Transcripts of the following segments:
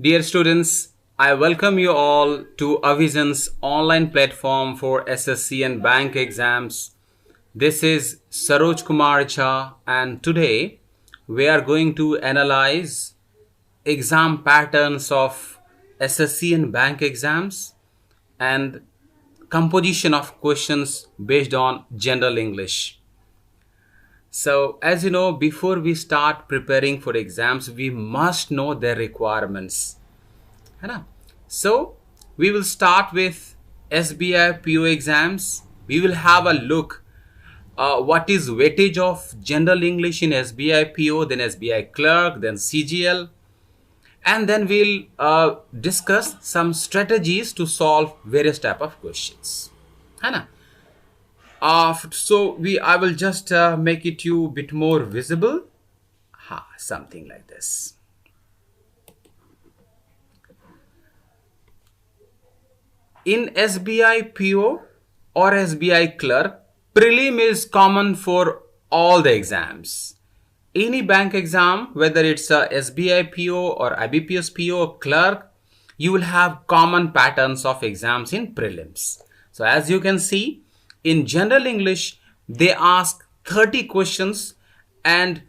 Dear students, I welcome you all to Avision's online platform for SSC and bank exams. This is Saroj Kumar Jha, and today we are going to analyze exam patterns of SSC and bank exams and composition of questions based on general English. So, as you know, before we start preparing for exams, we must know their requirements. है ना? So, we will start with SBI PO exams. We will have a look what is weightage of general English in SBI PO, then SBI clerk, then CGL, and then we'll discuss some strategies to solve various type of questions. है ना? I will just make it you bit more visible. Something like this. In SBI PO or SBI clerk, prelim is common for all the exams. Any bank exam, whether it's a SBI PO or IBPS PO or clerk, you will have common patterns of exams in prelims. So as you can see, in general English, they ask 30 questions and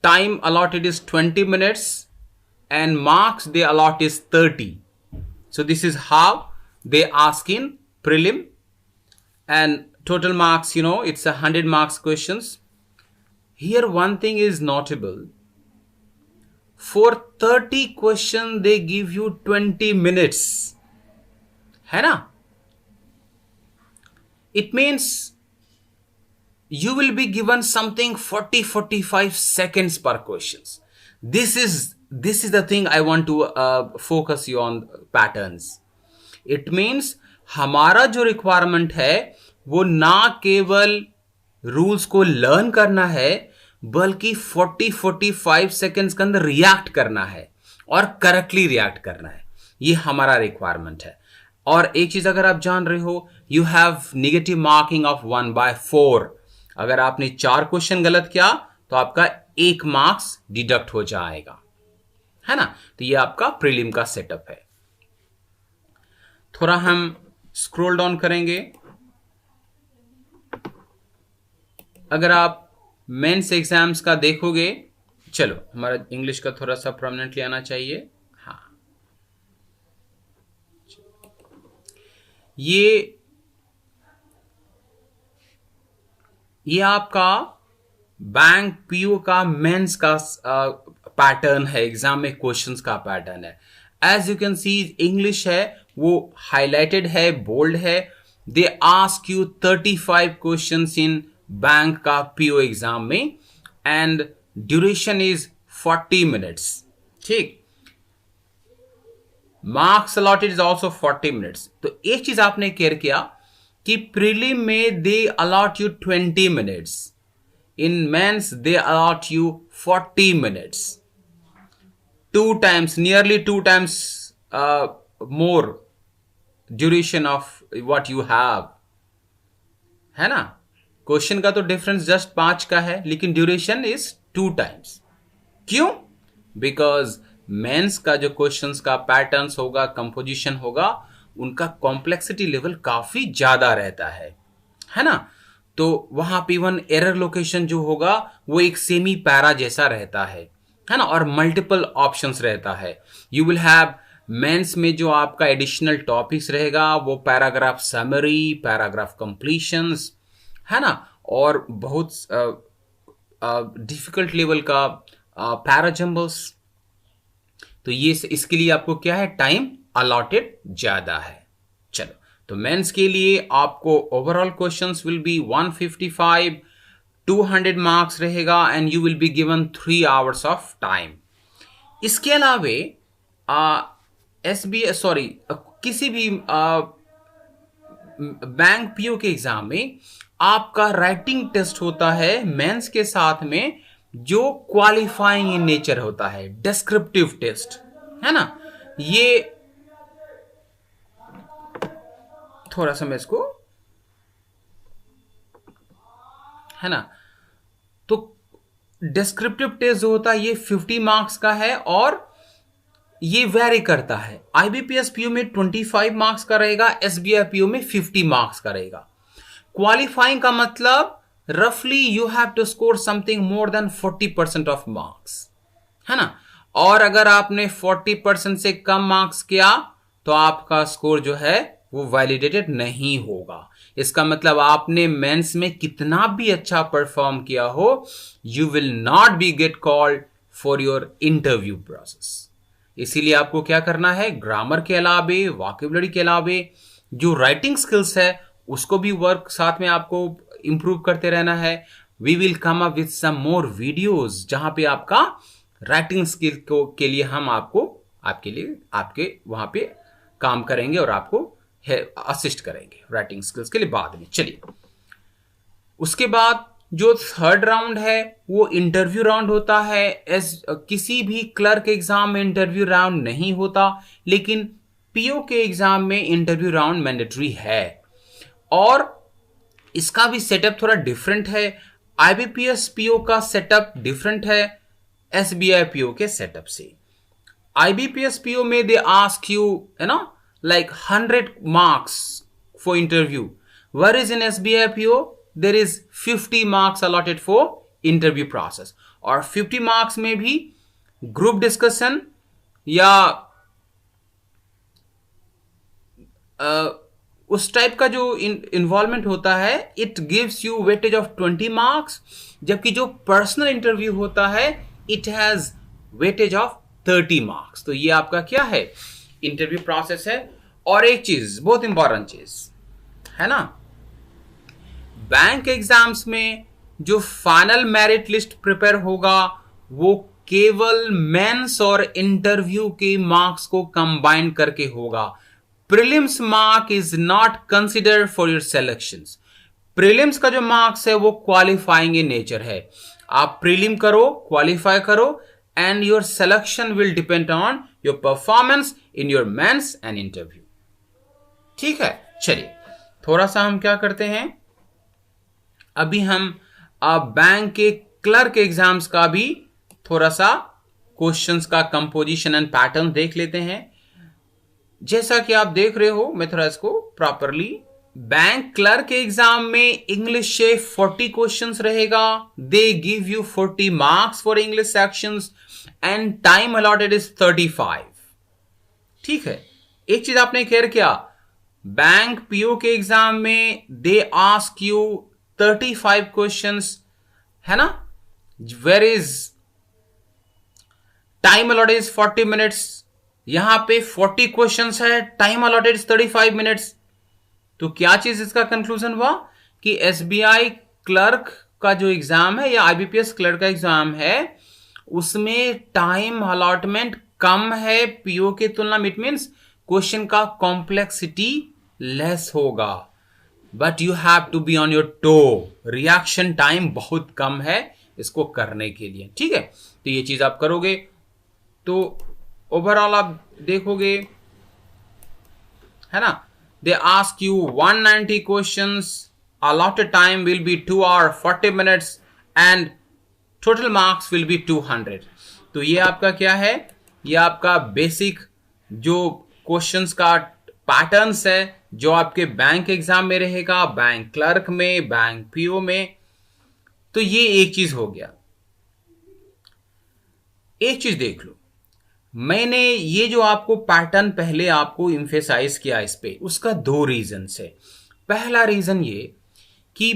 time allotted is 20 minutes and marks they allot is 30. So this is how they ask in prelim, and total marks, it's 100 marks questions. Here one thing is notable. For 30 question they give you 20 minutes. है ना? It means you will be given something 40-45 seconds per questions. This is the thing I want to focus you on patterns. It means हमारा जो requirement है वो ना केवल rules को learn करना है बल्कि 40-45 सेकेंड्स के अंदर रिएक्ट करना है और करेक्टली रिएक्ट करना है. ये हमारा रिक्वायरमेंट है. और एक चीज अगर आप जान रहे हो, you have negative marking of 1/4. अगर आपने 4 क्वेश्चन गलत किया तो आपका 1 मार्क्स डिडक्ट हो जाएगा, है ना? तो ये आपका प्रीलिम का सेटअप है. थोड़ा हम स्क्रॉल डाउन करेंगे. अगर आप मेंस एग्जाम्स का देखोगे, चलो हमारा इंग्लिश का थोड़ा सा प्रोमिनेंटली आना चाहिए. हाँ, ये आपका बैंक पीओ का मेंस का पैटर्न है. एग्जाम में क्वेश्चंस का पैटर्न है. As you can see, English है वो हाईलाइटेड है, बोल्ड है. They ask you 35 questions in bank का पीओ एग्जाम में एंड ड्यूरेशन इज 40 मिनट्स. ठीक, marks allotted is also 40 minutes. तो एक चीज आपने केयर किया कि प्रीलिम में they allot you 20 minutes, in mains they allot you 40 minutes. 2 times, nearly 2 times more duration of what you have, है ना? क्वेश्चन का तो डिफरेंस जस्ट 5 का है, लेकिन ड्यूरेशन इज 2 times. क्यों? बिकॉज मेंस का जो क्वेश्चंस का पैटर्न्स होगा, कंपोजिशन होगा, उनका कॉम्प्लेक्सिटी लेवल काफी ज्यादा रहता है ना? तो वहां पे इवन एरर लोकेशन जो होगा वो एक सेमी पैरा जैसा रहता है ना? और मल्टीपल ऑप्शंस रहता है. यू विल हैव मेंस में जो आपका एडिशनल टॉपिक्स रहेगा वो पैराग्राफ समरी, पैराग्राफ कंप्लीशंस, है ना? और बहुत डिफिकल्ट लेवल का पैराजम्बल्स. तो ये इसके लिए आपको क्या है, टाइम अलॉटेड ज्यादा है. चलो, तो मेंस के लिए आपको overall questions will be 155, 200 marks रहेगा and you will be given 3 hours of time. इसके अलावे किसी भी बैंक पीओ के एग्जाम में आपका राइटिंग टेस्ट होता है मेंस के साथ में, जो क्वालिफाइंग इन नेचर होता है, डिस्क्रिप्टिव टेस्ट, है ना? ये थोड़ा सा मैं इसको, है ना? तो डिस्क्रिप्टिव टेस्ट जो होता है ये 50 मार्क्स का है और ये वेरी करता है। आईबीपीएस पीओ में 25 मार्क्स का रहेगा, एसबीआई पीओ में 50 मार्क्स का रहेगा। क्वालिफाइंग का मतलब रफली you have to score something more than 40% of marks, है ना। और अगर आपने 40% से कम मार्क्स किया तो आपका स्कोर जो है वो वैलिडेटेड नहीं होगा। इसका मतलब आपने मेंस में कितना भी अच्छा परफॉर्म किया हो, you will not be gate called for your interview process. इसीलिए आपको क्या करना है, ग्रामर के अलावे, वोकैबुलरी के अलावे जो राइटिंग स्किल्स है उसको भी वर्क साथ में आपको इंप्रूव करते रहना है। We will come up with some more videos जहां पे आपका राइटिंग स्किल को के लिए हम आपके वहां पे काम करेंगे और आपको असिस्ट करेंगे राइटिंग स्किल्स के लिए बाद में। चलिए, उसके बाद जो थर्ड राउंड है वो इंटरव्यू राउंड होता है। किसी भी क्लर्क एग्जाम में इंटरव्यू राउंड नहीं होता, लेकिन पीओ के एग्जाम में इंटरव्यू राउंड मैंडेटरी है और इसका भी सेटअप थोड़ा डिफरेंट है। आईबीपीएस पीओ का सेटअप डिफरेंट है एसबीआई पीओ के सेटअप से। आईबीपीएस पीओ में दे ask you like 100 marks for interview, whereas in SBI PO there is 50 marks allotted for interview process। और 50 marks में भी ग्रुप डिस्कशन या उस टाइप का जो इन्वॉल्वमेंट होता है, it gives you weightage of 20 marks, जबकि जो पर्सनल इंटरव्यू होता है it has weightage of 30 marks. तो ये आपका क्या है, इंटरव्यू प्रोसेस है। और एक चीज बहुत इंपॉर्टेंट चीज है ना, बैंक एग्जाम्स में जो फाइनल मेरिट लिस्ट प्रिपेयर होगा वो केवल मेंस और इंटरव्यू के मार्क्स को कंबाइन करके होगा। Prelims mark is not considered for your selections. Prelims का जो मार्क्स है वो क्वालिफाइंग इन नेचर है। आप प्रीलिम करो, क्वालिफाई करो, and your selection will depend on your performance in your mains and interview। ठीक है, चलिए थोड़ा सा हम क्या करते हैं, अभी हम बैंक के क्लर्क एग्जाम्स का भी थोड़ा सा क्वेश्चंस का कंपोजिशन एंड पैटर्न देख लेते हैं। जैसा कि आप देख रहे हो, मैं थोड़ा इसको प्रॉपरली, बैंक क्लर्क एग्जाम में इंग्लिश से 40 क्वेश्चंस रहेगा। They give you 40 marks for English sections and time allotted is 35। ठीक है, एक चीज आपने केयर किया, बैंक पीओ के एग्जाम में दे आस्क यू 35 क्वेश्चंस, है ना, where is time allotted is 40 minutes. यहां पे 40 क्वेश्चंस है, टाइम अलॉटेड इज 35 मिनट्स। तो क्या चीज इसका कंक्लूजन हुआ कि एसबीआई क्लर्क का जो एग्जाम है या आईबीपीएस क्लर्क का एग्जाम है उसमें टाइम अलॉटमेंट कम है पीओ के तुलना में। इट मीन्स क्वेश्चन का कॉम्प्लेक्सिटी लेस होगा, but you have to be on your toe. Reaction time बहुत कम है इसको करने के लिए। ठीक है, तो ये चीज आप करोगे तो ओवरऑल आप देखोगे, है ना। They ask you 190 questions, allotted time will be 2 hours 40 minutes and total marks will be 200। तो ये आपका क्या है, ये आपका बेसिक जो क्वेश्चंस का पैटर्न्स है जो आपके बैंक एग्जाम में रहेगा, बैंक क्लर्क में, बैंक पीओ में। तो ये एक चीज हो गया। एक चीज देख लो, मैंने ये जो आपको पैटर्न पहले आपको इंफेसाइज किया इस पे, उसका 2 रीजन है। पहला रीजन ये कि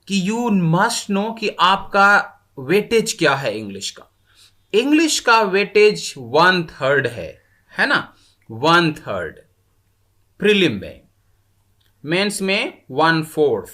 यू मस्ट नो कि आपका वेटेज क्या है इंग्लिश का। इंग्लिश का वेटेज 1/3 है ना, 1/3 प्रीलिम में, मेंस में 1/4।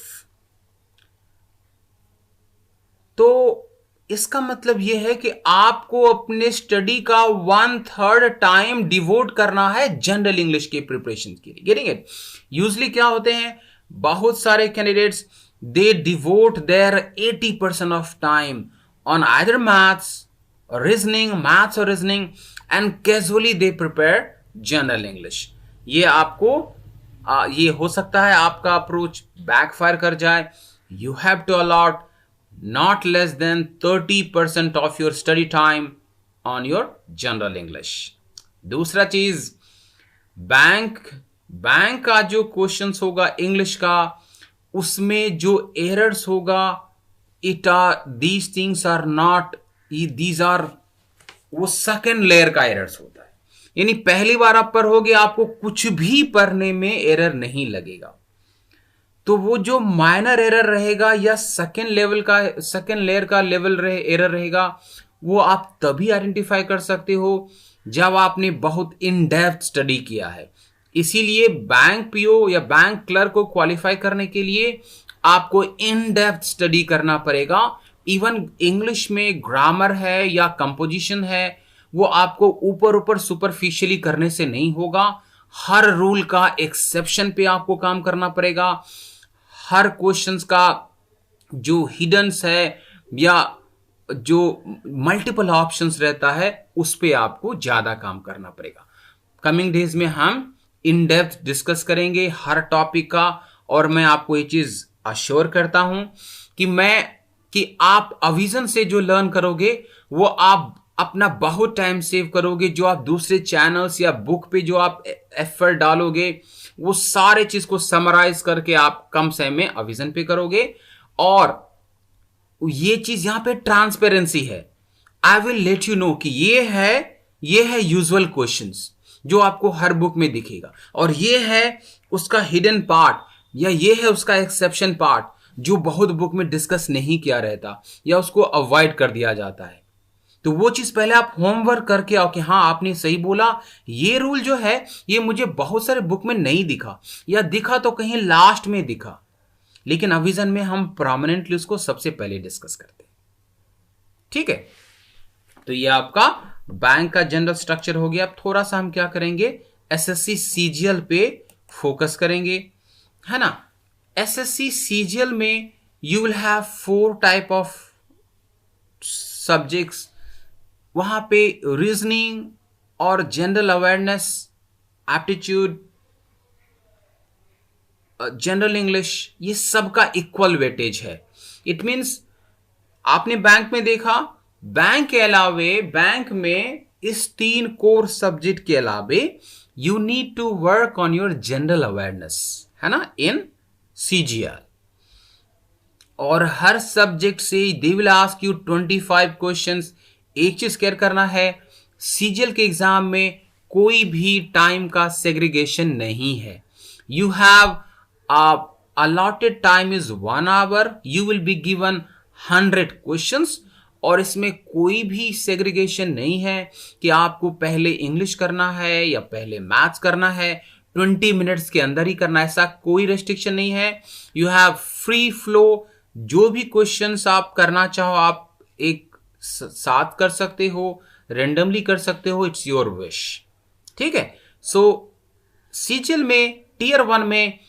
तो इसका मतलब यह है कि आपको अपने स्टडी का 1/3 टाइम डिवोट करना है जनरल इंग्लिश के प्रिपरेशन के लिए। Getting it? यूजली क्या होते हैं, बहुत सारे candidates they devote their 80% of time on either maths और reasoning and casually they prepare general English. ये आपको ये हो सकता है आपका अप्रोच बैकफायर कर जाए। You have to allot not less than 30% of your study time on your general English. दूसरा चीज, बैंक का जो क्वेश्चंस होगा इंग्लिश का, उसमें जो एरर्स होगा, these things are not, these are, वो सेकेंड लेयर का एरर्स होता है। यानी पहली बार आप पढ़ोगे आपको कुछ भी पढ़ने में एरर नहीं लगेगा, तो वो जो माइनर एरर रहेगा या सेकेंड लेयर का एरर रहेगा, वो आप तभी आइडेंटिफाई कर सकते हो जब आपने बहुत इन डेप्थ स्टडी किया है। इसीलिए बैंक पीओ या बैंक क्लर्क को क्वालिफाई करने के लिए आपको इन डेप्थ स्टडी करना पड़ेगा। इवन इंग्लिश में ग्रामर है या कंपोजिशन है, वो आपको ऊपर ऊपर सुपरफिशियली करने से नहीं होगा। हर रूल का एक्सेप्शन पे आपको काम करना पड़ेगा। हर क्वेश्चंस का जो हिडन्स है या जो मल्टीपल ऑप्शंस रहता है, उस पे आपको ज्यादा काम करना पड़ेगा। कमिंग डेज में हम इन डेप्थ डिस्कस करेंगे हर टॉपिक का, और मैं आपको ये चीज अश्योर करता हूं कि आप अविजन से जो लर्न करोगे वो आप अपना बहुत टाइम सेव करोगे। जो आप दूसरे चैनल्स या बुक पे जो आप एफर्ट डालोगे, वो सारे चीज को समराइज करके आप कम समय में अविजन पे करोगे। और ये चीज यहां पे ट्रांसपेरेंसी है। I will let you know कि ये है यूजुअल क्वेश्चंस जो आपको हर बुक में दिखेगा, और ये है उसका हिडन पार्ट या ये है उसका एक्सेप्शन पार्ट जो बहुत बुक में डिस्कस नहीं किया रहता या उसको अवॉइड कर दिया जाता है। तो वो चीज पहले आप होमवर्क करके आओ कि हाँ आपने सही बोला, ये रूल जो है ये मुझे बहुत सारे बुक में नहीं दिखा, या दिखा तो कहीं लास्ट में दिखा, लेकिन अविजन में हम प्रोमिनेंटली उसको सबसे पहले डिस्कस करते हैं। ठीक है, तो ये आपका बैंक का जनरल स्ट्रक्चर हो गया। अब थोड़ा सा हम क्या करेंगे, एसएससी सीजीएल पे फोकस करेंगे, है ना। एसएससी सीजीएल में you will have 4 type of subjects. वहां पे रीजनिंग और general awareness, aptitude, general English, ये सबका इक्वल वेटेज है। इट मींस आपने बैंक में देखा, बैंक के अलावे बैंक में इस 3 कोर सब्जेक्ट के अलावे you need to work on your general awareness, है ना, इन सीजीएल। और हर सब्जेक्ट से they will ask you 25 questions. एक चीज केयर करना है, सीजीएल के एग्जाम में कोई भी टाइम का सेग्रीगेशन नहीं है। You have allotted time is 1 hour, you will be given 100 questions, और इसमें कोई भी सेग्रीगेशन नहीं है कि आपको पहले इंग्लिश करना है या पहले मैथ्स करना है, 20 मिनट्स के अंदर ही करना है, ऐसा कोई रेस्ट्रिक्शन नहीं है। यू हैव फ्री फ्लो, जो भी क्वेश्चंस आप करना चाहो आप एक साथ कर सकते हो, रेंडमली कर सकते हो, इट्स योर विश। ठीक है, सो सीजीएल में टियर 1 में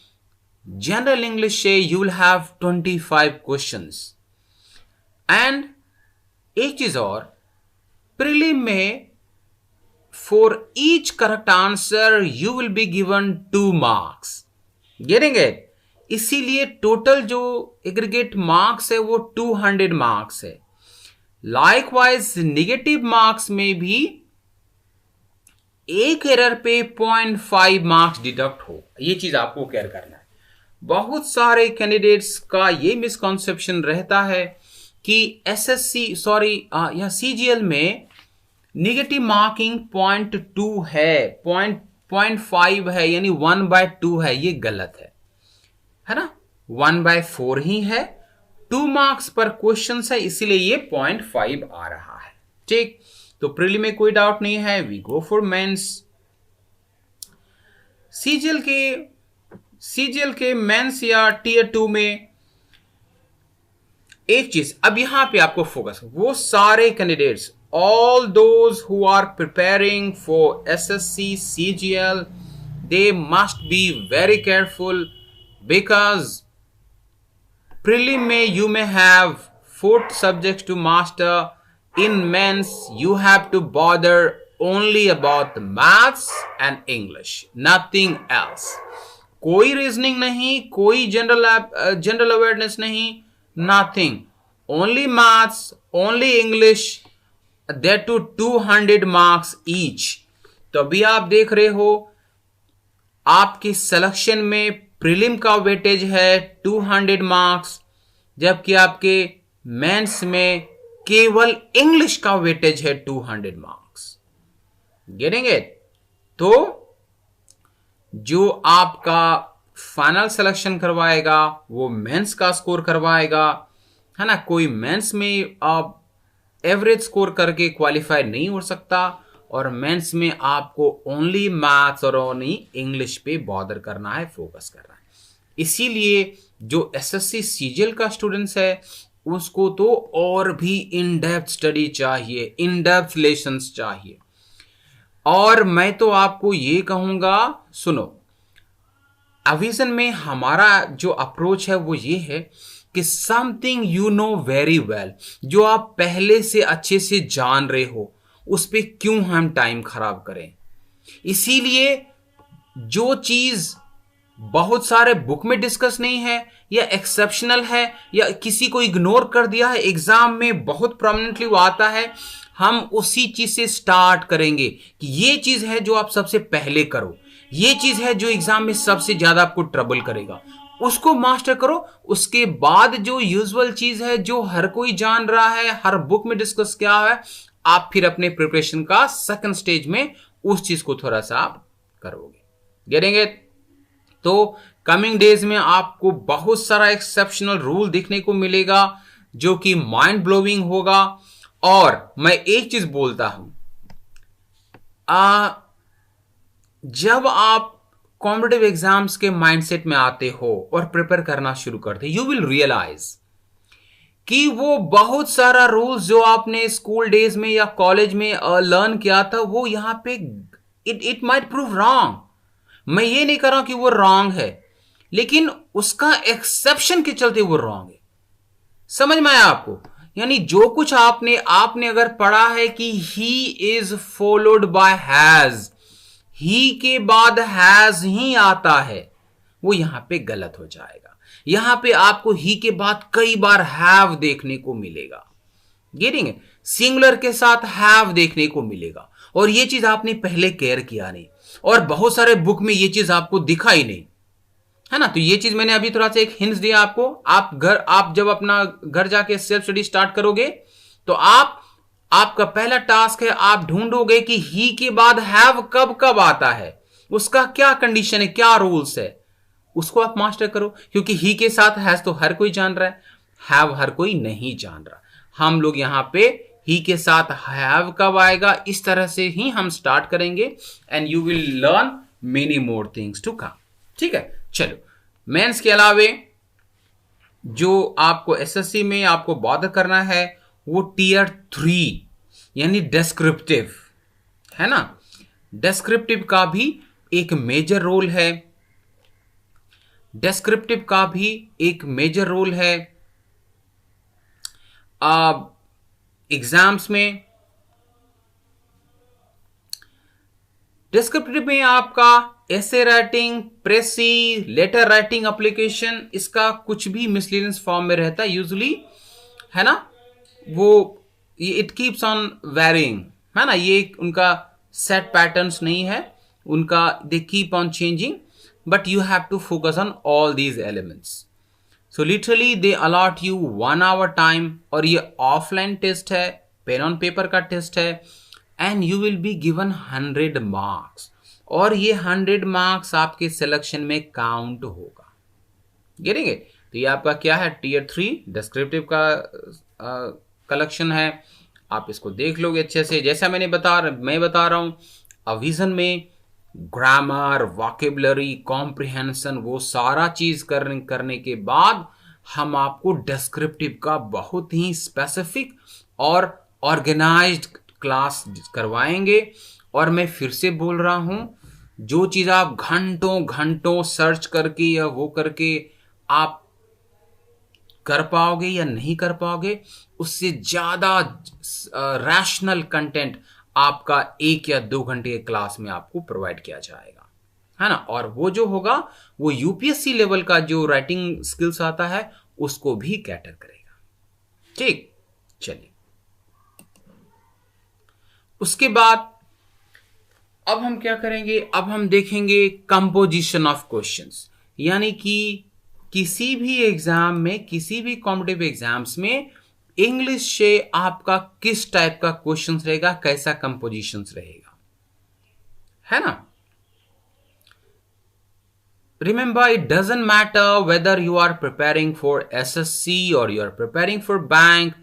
जनरल इंग्लिश से you will have 25 questions. And एक चीज और, प्रीलिम में for each correct answer you will be given 2 marks. Getting it? इसीलिए टोटल जो एग्रीगेट मार्क्स है वो 200 मार्क्स है। लाइकवाइज नेगेटिव मार्क्स में भी एक एरर पे 0.5 मार्क्स डिडक्ट हो, ये चीज आपको केयर करना है। बहुत सारे कैंडिडेट्स का ये मिसकॉन्सेप्शन रहता है कि या सीजीएल में नेगेटिव मार्किंग 0.2 है, 0.5 है, यानी 1/2 है। ये गलत है ना, 1/4 ही है। 2 मार्क्स पर क्वेश्चन है, इसीलिए ये 0.5 आ रहा है। ठीक, तो प्रीलिम में कोई डाउट नहीं है। We go for mains. CGL के मेंस या टियर 2 में एक चीज, अब यहां पे आपको फोकस, वो सारे candidates, all those who are preparing for SSC CGL, they must be very careful, because prelim में you may have 4 subjects to master. In mains you have to bother only about the maths and English, nothing else. कोई reasoning नहीं, कोई general awareness नहीं, nothing, only maths, only English, that too 200 marks each. तो अभी आप देख रहे हो आपकी सिलेक्शन में प्रीलिम का वेटेज है 200 मार्क्स, जबकि आपके मेंस में केवल इंग्लिश का वेटेज है 200 मार्क्स। Getting it? तो जो आपका फाइनल सिलेक्शन करवाएगा वो मेंस का स्कोर करवाएगा, है ना। कोई मेंस में आप एवरेज स्कोर करके क्वालिफाई नहीं हो सकता, और मेंस में आपको ओनली मैथ्स और ओनली इंग्लिश पे बॉदर करना है, फोकस करना है। इसीलिए जो एसएससी सीजीएल का स्टूडेंट्स है उसको तो और भी इन डेप्थ स्टडी चाहिए, इन डेप्थ लेसन्स चाहिए। और मैं तो आपको ये कहूंगा, सुनो, अविजन में हमारा जो अप्रोच है वो ये है कि something you know very well, जो आप पहले से अच्छे से जान रहे हो, उस पे क्यों हम टाइम खराब करें। इसीलिए जो चीज बहुत सारे बुक में डिस्कस नहीं है, या एक्सेप्शनल है, या किसी को इग्नोर कर दिया है, एग्जाम में बहुत प्रोमिनेंटली वो आता है, हम उसी चीज से स्टार्ट करेंगे कि ये चीज है जो आप सबसे पहले करो, ये चीज है जो एग्जाम में सबसे ज्यादा आपको ट्रबल करेगा, उसको मास्टर करो। उसके बाद जो यूजुअल चीज है जो हर कोई जान रहा है, हर बुक में डिस्कस किया है, आप फिर अपने प्रिपरेशन का सेकंड स्टेज में उस चीज को थोड़ा सा आप करोगे। Getting it? तो कमिंग डेज में आपको बहुत सारा एक्सेप्शनल रूल देखने को मिलेगा जो कि माइंड ब्लोइंग होगा। और मैं एक चीज बोलता हूं, जब आप कॉम्पिटिटिव एग्जाम्स के माइंडसेट में आते हो और प्रिपेयर करना शुरू करते, यू विल रियलाइज कि वो बहुत सारा रूल्स जो आपने स्कूल डेज में या कॉलेज में लर्न किया था, वो यहां पे इट माइट प्रूव रॉन्ग। मैं ये नहीं कर रहा हूं कि वो रॉन्ग है, लेकिन उसका एक्सेप्शन के चलते वो रॉन्ग है। समझ में आया आपको? यानी जो कुछ आपने अगर पढ़ा है कि he is followed by has, he के बाद हैज ही आता है, वो यहां पे गलत हो जाएगा। यहां पे आपको ही के बाद कई बार हैव देखने को मिलेगा। गेटिंग है? सिंगुलर के साथ हैव देखने को मिलेगा, और ये चीज आपने पहले केयर किया नहीं, और बहुत सारे बुक में ये चीज आपको दिखा ही नहीं, है ना। तो ये चीज मैंने अभी थोड़ा सा एक हिंट्स दिया आपको। आप जब अपना घर जाके सेल्फ स्टडी स्टार्ट करोगे तो आपका पहला टास्क है, आप ढूंढोगे कि ही के बाद हैव कब कब आता है, उसका क्या कंडीशन है, क्या रूल्स है, उसको आप मास्टर करो। क्योंकि ही के साथ हैज तो हर कोई जान रहा है, हैव हर कोई नहीं जान रहा। हम लोग यहां पे ही के साथ हैव कब आएगा, इस तरह से ही हम स्टार्ट करेंगे, and you will learn many more things to come. ठीक है, चलो। मेंस के अलावे जो आपको एसएससी में आपको बॉदर करना है वो टीयर 3 यानी डेस्क्रिप्टिव, है ना। डेस्क्रिप्टिव का भी एक मेजर रोल है, डेस्क्रिप्टिव का भी एक मेजर रोल है एग्जाम्स में। डिस्क्रिप्टिव में आपका essay writing, precis, letter writing, application, इसका कुछ भी मिसलेनियस फॉर्म में रहता है यूजुअली, है ना। वो इट कीप्स ऑन वेरिंग, है ना। ये उनका सेट पैटर्न्स नहीं है उनका, they keep on changing, but you have to focus on all these elements. So literally they allot you 1 hour time, और ये ऑफलाइन टेस्ट है, पेन ऑन पेपर का टेस्ट है, and you will be given 100 marks, और ये 100 marks आपके selection में count होगा। गिरेंगे? तो ये आपका क्या है, टीयर 3 डिस्क्रिप्टिव का कलेक्शन है। आप इसको देख लोगे अच्छे से। जैसा मैं बता रहा हूं, अविजन में ग्रामर, वोकैबुलरी, कॉम्प्रिहेंशन, वो सारा चीज करने के बाद हम आपको डिस्क्रिप्टिव का बहुत ही स्पेसिफिक और ऑर्गेनाइज्ड क्लास करवाएंगे। और मैं फिर से बोल रहा हूं, जो चीज आप घंटों घंटों सर्च करके या वो करके आप कर पाओगे या नहीं कर पाओगे, उससे ज्यादा रैशनल कंटेंट आपका 1 या 2 घंटे के क्लास में आपको प्रोवाइड किया जाएगा, है ना। और वो जो होगा वो यूपीएससी लेवल का जो राइटिंग स्किल्स आता है उसको भी कैटर करेगा। ठीक, चलिए। उसके बाद अब हम क्या करेंगे, अब हम देखेंगे कंपोजिशन ऑफ क्वेश्चंस, यानी कि किसी भी एग्जाम में, किसी भी कॉम्पिटिटिव एग्जाम्स में इंग्लिश से आपका किस टाइप का क्वेश्चन रहेगा, कैसा कंपोजिशन रहेगा, है ना। Remember, it doesn't matter whether you are preparing for SSC or you are preparing for bank.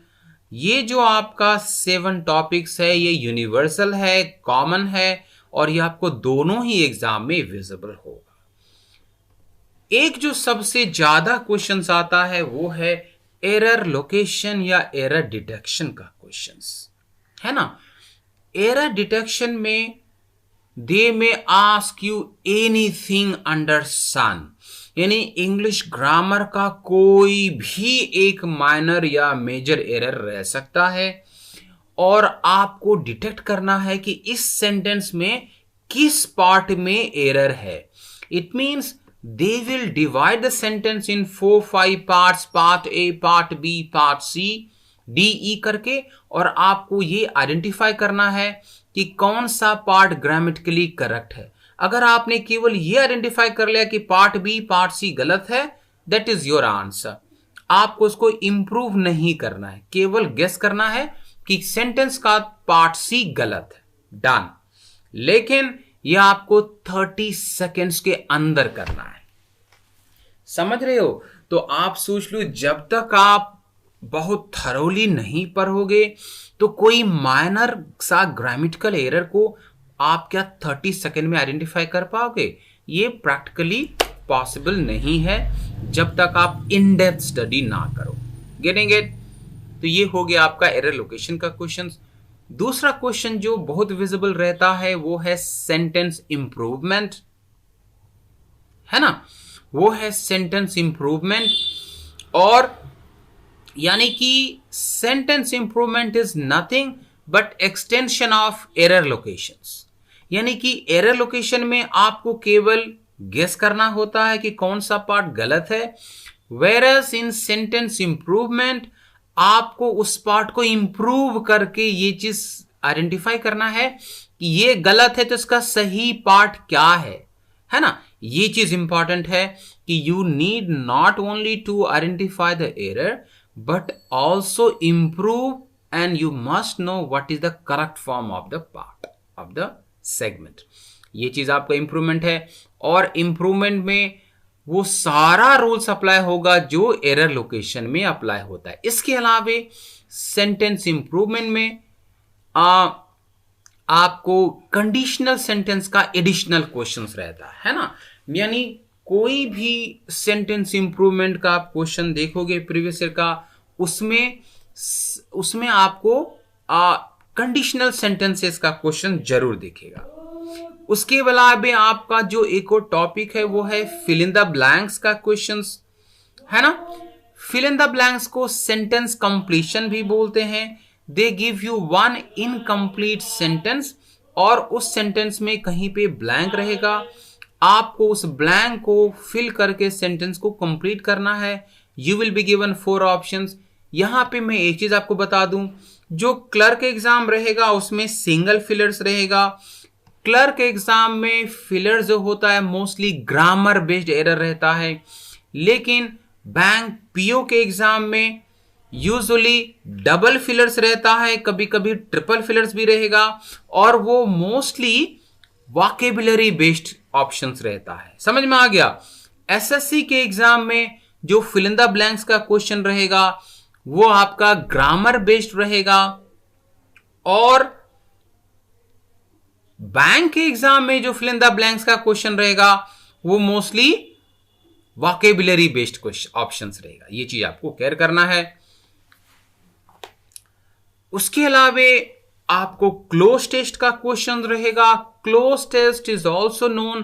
ये जो आपका 7 टॉपिक्स है ये यूनिवर्सल है, कॉमन है, और ये आपको दोनों ही एग्जाम में विजिबल होगा। एक जो सबसे ज्यादा क्वेश्चंस आता है वो है एरर लोकेशन या एरर डिटेक्शन का क्वेश्चंस, है ना। एरर डिटेक्शन में दे may ask you anything under सन, यानी इंग्लिश ग्रामर का कोई भी एक माइनर या मेजर एरर रह सकता है और आपको डिटेक्ट करना है कि इस सेंटेंस में किस पार्ट में एरर है। It means they will divide the sentence in 4-5 parts, part A, part B, part C, D, E करके, और आपको ये आइडेंटिफाई करना है कि कौन सा पार्ट ग्रामेटिकली करेक्ट है। अगर आपने केवल ये आइडेंटिफाई कर लिया कि पार्ट बी, पार्ट सी गलत है, दैट इज योर आंसर। आपको उसको इंप्रूव नहीं करना है, केवल गेस करना है कि सेंटेंस का पार्ट सी गलत है, डन। लेकिन यह आपको 30 सेकेंड्स के अंदर करना है, समझ रहे हो। तो आप सोच लो, जब तक आप बहुत थरोली नहीं पढ़ोगे तो कोई माइनर सा ग्रामेटिकल एरर को आप क्या 30 सेकेंड में आइडेंटिफाई कर पाओगे? ये प्रैक्टिकली पॉसिबल नहीं है जब तक आप इन डेप्थ स्टडी ना करो। Getting it? तो ये हो गया आपका एरर लोकेशन का क्वेश्चन। दूसरा क्वेश्चन जो बहुत विजिबल रहता है वो है सेंटेंस इंप्रूवमेंट, है ना। वो है सेंटेंस इंप्रूवमेंट, और यानी कि sentence improvement is nothing but extension of error locations. यानी कि एरर लोकेशन में आपको केवल गेस करना होता है कि कौन सा पार्ट गलत है, वेरस इन सेंटेंस इंप्रूवमेंट आपको उस पार्ट को इंप्रूव करके ये चीज आइडेंटिफाई करना है कि ये गलत है तो इसका सही पार्ट क्या है ना। ये चीज इंपॉर्टेंट है कि you need not only to identify the error but also improve, and you must know what is the correct form of the part of the segment. ये चीज आपका इंप्रूवमेंट है, और इंप्रूवमेंट में वो सारा रूल्स अप्लाई होगा जो एरर लोकेशन में अप्लाई होता है। इसके अलावे सेंटेंस इंप्रूवमेंट में आपको कंडीशनल सेंटेंस का एडिशनल क्वेश्चंस रहता है ना। यानी कोई भी सेंटेंस इंप्रूवमेंट का आप क्वेश्चन देखोगे प्रीवियस ईयर का, उसमें आपको कंडीशनल सेंटेंसेस का क्वेश्चन जरूर दिखेगा। उसके अलावा आपका जो एक और टॉपिक है वो है फिल इन द ब्लैंक्स का क्वेश्चंस, है ना। फिल इन द ब्लैंक्स को सेंटेंस कंप्लीशन भी बोलते हैं। They give you one incomplete sentence, और उस सेंटेंस में कहीं पे ब्लैंक रहेगा, आपको उस ब्लैंक को फिल करके सेंटेंस को कंप्लीट करना है। You will be given 4 options. यहां पे मैं एक चीज आपको बता दूं, जो क्लर्क एग्जाम रहेगा उसमें सिंगल फिलर्स रहेगा। क्लर्क एग्जाम में फिलर जो होता है मोस्टली ग्रामर बेस्ड एरर रहता है, लेकिन बैंक पीओ के एग्जाम में यूजुअली डबल फिलर्स रहता है, कभी कभी ट्रिपल फिलर्स भी रहेगा, और वो मोस्टली वोकैबुलरी बेस्ड ऑप्शंस रहता है। समझ में आ गया? एसएससी के एग्जाम में जो फिल इन द ब्लैंक्स का क्वेश्चन रहेगा वो आपका ग्रामर बेस्ड रहेगा, और बैंक के एग्जाम में जो फिल इन द ब्लैंक्स का क्वेश्चन रहेगा वो मोस्टली वोकैबुलरी बेस्ड ऑप्शंस रहेगा। ये चीज आपको केयर करना है। उसके अलावा आपको क्लोज टेस्ट का क्वेश्चन रहेगा। Cloze test is also known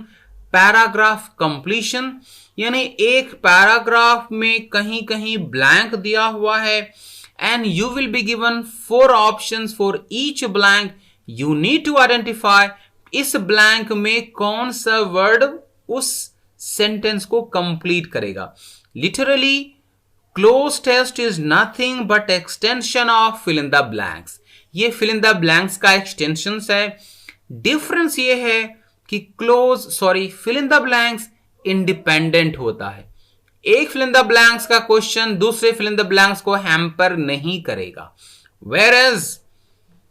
paragraph completion, यानी एक पैराग्राफ में कहीं कहीं ब्लैंक दिया हुआ है, and you will be given 4 options for each blank. You need to identify इस ब्लैंक में कौन सा वर्ड उस सेंटेंस को कंप्लीट करेगा। Literally cloze test is nothing but extension of fill in the blanks. ये फिल इन द ब्लैंक्स का extension है। डिफरेंस ये है कि fill in the blanks independent होता है। एक फिल इन द ब्लैंक्स का क्वेश्चन दूसरे फिल इन द ब्लैंक्स को हैम्पर नहीं करेगा। वेयरएज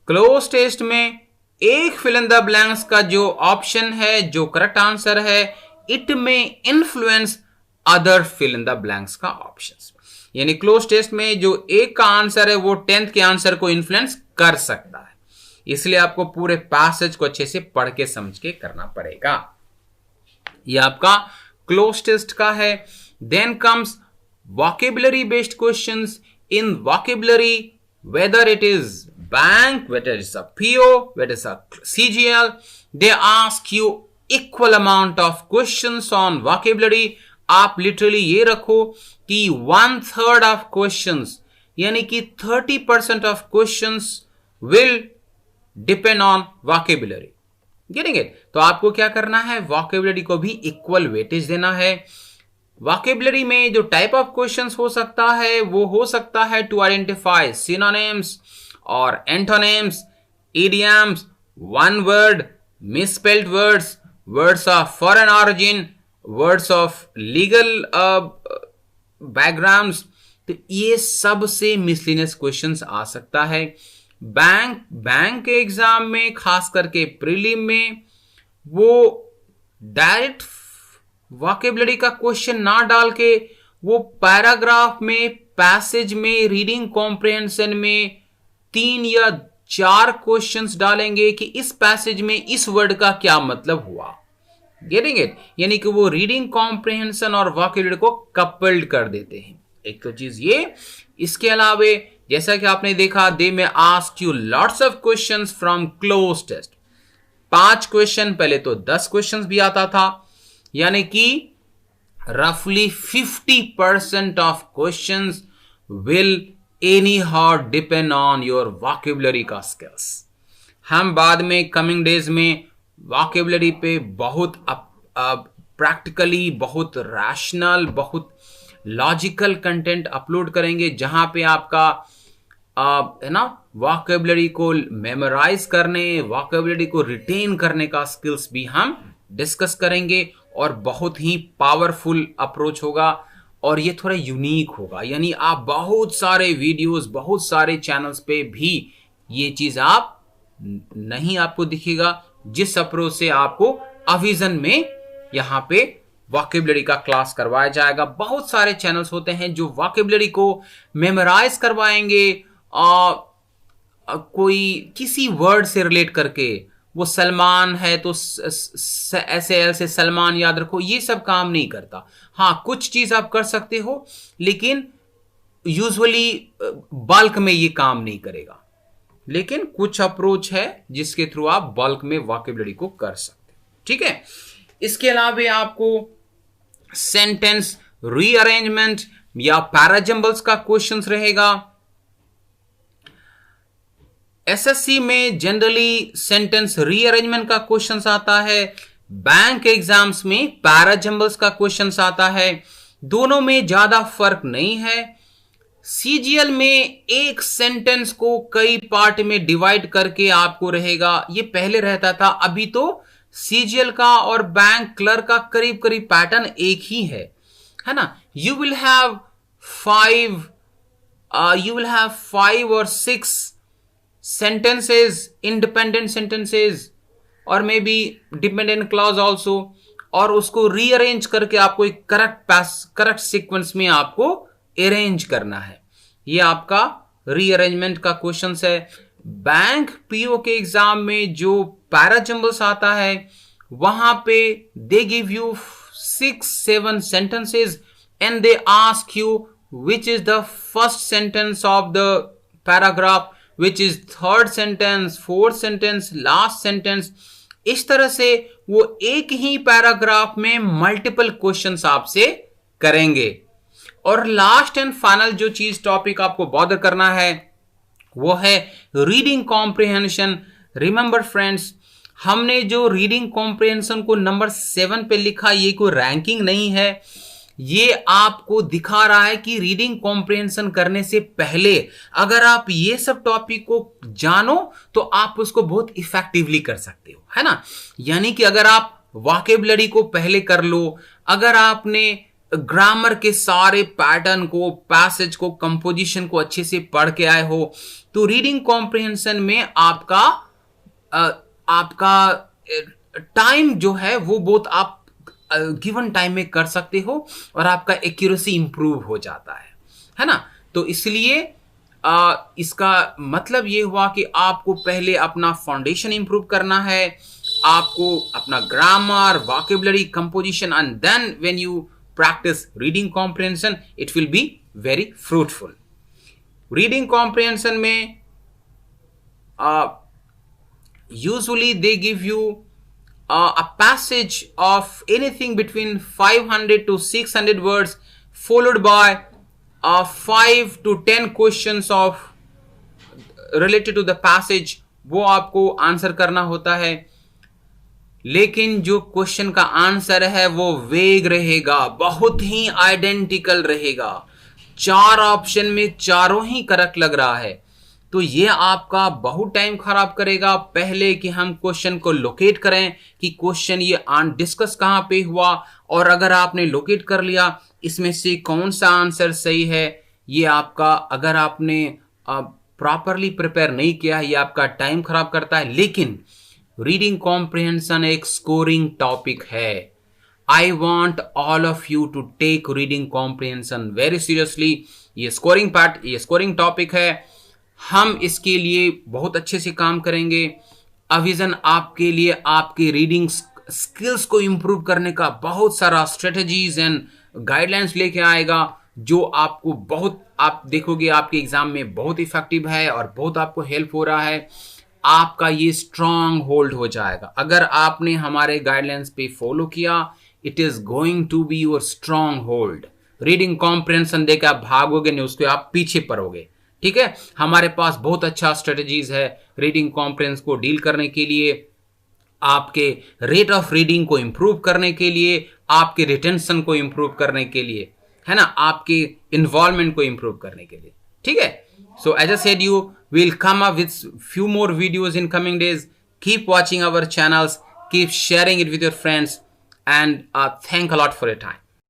क्लोज टेस्ट में एक फिल इन द ब्लैंक्स का जो ऑप्शन है, जो करेक्ट आंसर है, it may influence other fill in the blanks का ऑप्शंस। यानी क्लोज टेस्ट में जो एक का आंसर है वो 10th के आंसर को इन्फ्लुएंस कर सकता है। इसलिए आपको पूरे पैसेज को अच्छे से पढ़ के समझ के करना पड़ेगा। ये आपका क्लोज टेस्ट का है। Then comes vocabulary based questions. In vocabulary, whether it is bank, whether it's a PO, whether it's a CGL, they ask you equal amount of questions on vocabulary। आप लिटरली ये रखो कि 1/3 of questions यानी कि 30% of questions will depend on vocabulary। Getting it? तो आपको क्या करना है, vocabulary को भी इक्वल वेटेज देना है। वोकैबुलरी में जो टाइप ऑफ क्वेश्चंस हो सकता है वो हो सकता है टू आइडेंटिफाई सिनोनिम्स और antonyms, idioms, one word, misspelled words, words of foreign origin, words of legal backgrounds. तो ये सब से मिसलिनियस क्वेश्चंस आ सकता है। बैंक के एग्जाम में, खास करके प्रीलिम में, वो डायरेक्ट वोकैबुलरी का क्वेश्चन ना डाल के वो पैराग्राफ में, पैसेज में, रीडिंग कॉम्प्रिहेंशन में 3 या 4 क्वेश्चंस डालेंगे कि इस पैसेज में इस वर्ड का क्या मतलब हुआ। Getting it? यानी कि वो रीडिंग कॉम्प्रिहेंशन और वोकैबुलरी को कपल्ड कर देते हैं। एक तो चीज ये। इसके अलावा जैसा कि आपने देखा, they may ask you lots of questions from cloze test. 5 question, पहले तो 10 क्वेश्चंस भी आता था, यानी कि रफली 50% of questions will any how depend on your vocabulary का स्किल्स। हम बाद में कमिंग डेज में वोकैबुलरी पे बहुत प्रैक्टिकली, बहुत रैशनल, बहुत लॉजिकल कंटेंट अपलोड करेंगे, जहां पे आपका है ना वोकैबुलरी को मेमोराइज करने, वोकैबुलरी को रिटेन करने का स्किल्स भी हम डिस्कस करेंगे। और बहुत ही पावरफुल अप्रोच होगा और ये थोड़ा यूनिक होगा। यानी आप बहुत सारे वीडियोस, बहुत सारे चैनल्स पे भी ये चीज आप नहीं आपको दिखेगा, जिस अप्रोच से आपको अविजन में यहां पे वोकैबुलरी का क्लास करवाया जाएगा। बहुत सारे चैनल्स होते हैं जो वोकैबुलरी को मेमोराइज करवाएंगे, कोई किसी वर्ड से रिलेट करके, वो सलमान है तो ऐसे सलमान याद रखो, ये सब काम नहीं करता। हाँ, कुछ चीज आप कर सकते हो, लेकिन यूजुअली बल्क में ये काम नहीं करेगा। लेकिन कुछ अप्रोच है जिसके थ्रू आप बल्क में वोकैबुलरी को कर सकते हो। ठीक है। इसके अलावा आपको सेंटेंस रीअरेंजमेंट या पैराजंबल्स का क्वेश्चंस रहेगा। एसएससी में जनरली सेंटेंस रीअरेंजमेंट का क्वेश्चंस आता है, बैंक एग्जाम्स में पैराजंबल्स का क्वेश्चंस आता है। दोनों में ज्यादा फर्क नहीं है। सीजीएल में एक सेंटेंस को कई पार्ट में डिवाइड करके आपको रहेगा, ये पहले रहता था, अभी तो सीजीएल का और बैंक क्लर्क का करीब करीब पैटर्न एक ही है ना। You will have 5 or 6 sentences, independent sentences और may be dependent clause also, और उसको रीअरेंज करके आपको एक करेक्ट सीक्वेंस में आपको अरेंज करना है। ये आपका रीअरेंजमेंट का क्वेश्चन है। बैंक पीओ के एग्जाम में जो पैराजंबल्स आता है, वहां पे they give you 6-7 sentences and they ask you which is the first sentence of the paragraph, which is third sentence, fourth sentence, last sentence। इस तरह से वो एक ही पैराग्राफ में मल्टीपल क्वेश्चंस आपसे करेंगे। और लास्ट एंड फाइनल जो चीज टॉपिक आपको बॉदर करना है वो है रीडिंग कॉम्प्रिहेंशन। रिमेंबर फ्रेंड्स, हमने जो रीडिंग कॉम्प्रिहेंशन को नंबर 7 पे लिखा, ये कोई रैंकिंग नहीं है, ये आपको दिखा रहा है कि रीडिंग कॉम्प्रिहेंशन करने से पहले अगर आप ये सब टॉपिक को जानो तो आप उसको बहुत इफेक्टिवली कर सकते हो, है ना। यानी कि अगर आप वोकैबुलरी को पहले कर लो, अगर आपने ग्रामर के सारे पैटर्न को, पैसेज को, कंपोजिशन को अच्छे से पढ़ के आए हो, तो रीडिंग कॉम्प्रिहेंशन में आपका टाइम जो है वो बहुत आप गिवन टाइम में कर सकते हो और आपका एक्यूरेसी इंप्रूव हो जाता है ना। तो इसलिए इसका मतलब ये हुआ कि आपको पहले अपना फाउंडेशन इंप्रूव करना है, आपको अपना grammar, vocabulary, composition, and then when you practice reading comprehension it will be very fruitful. Reading comprehension में usually they give you a passage of anything between 500 to 600 words followed by 5 to 10 questions of related to the passage, वो आपको answer करना होता है। लेकिन जो question का answer है वो वेग रहेगा, बहुत ही आइडेंटिकल रहेगा। 4 ऑप्शन में चारों ही करेक्ट लग रहा है, तो ये आपका बहुत टाइम खराब करेगा। पहले कि हम क्वेश्चन को लोकेट करें कि क्वेश्चन ये डिस्कस कहां पे हुआ, और अगर आपने लोकेट कर लिया इसमें से कौन सा आंसर सही है, ये आपका अगर आपने प्रॉपरली प्रिपेयर नहीं किया है ये आपका टाइम खराब करता है। लेकिन रीडिंग कॉम्प्रिहेंशन एक स्कोरिंग टॉपिक है। I want all of you to take reading comprehension very seriously. ये स्कोरिंग टॉपिक है, हम इसके लिए बहुत अच्छे से काम करेंगे। अविजन आपके लिए आपके रीडिंग स्किल्स को इंप्रूव करने का बहुत सारा स्ट्रेटजीज एंड गाइडलाइंस लेके आएगा, जो आपको बहुत, आप देखोगे आपके एग्जाम में बहुत इफेक्टिव है और बहुत आपको हेल्प हो रहा है। आपका ये स्ट्रांग होल्ड हो जाएगा अगर आपने हमारे गाइडलाइंस पे फॉलो किया। It is going to be your stronghold. Reading comprehension देकर आप भागोगे नहीं, उसके आप पीछे पड़ोगे, ठीक है। हमारे पास बहुत अच्छा स्ट्रेटजीज है रीडिंग कॉम्प्रिहेंशन को डील करने के लिए, आपके रेट ऑफ रीडिंग को इंप्रूव करने के लिए, आपके रिटेंशन को इंप्रूव करने के लिए, है ना, आपके इन्वॉल्वमेंट को इंप्रूव करने के लिए, ठीक है। So as I said you will come up with few more videos in coming days. Keep watching our channels, keep sharing it with your friends, and thank a lot for your time.